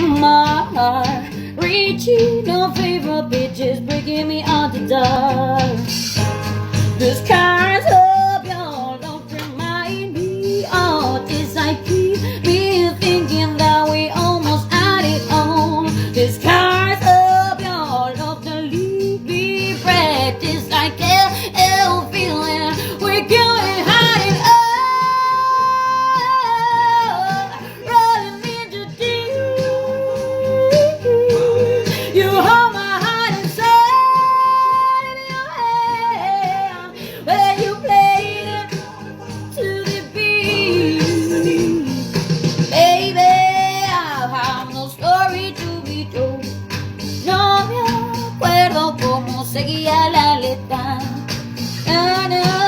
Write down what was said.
in my heart, reaching no favorite bitches, breaking me out the dark. This kind of your love remind me of this. I keep me thinking that we almost had it all. This kind of your love to leave me practice. I can't help feeling we're going hiding all, rolling into deep. You hold my heart inside of your hand, where you played it to the beat. Baby, I have no story to be told. No me acuerdo cómo seguía la letra. Na, na.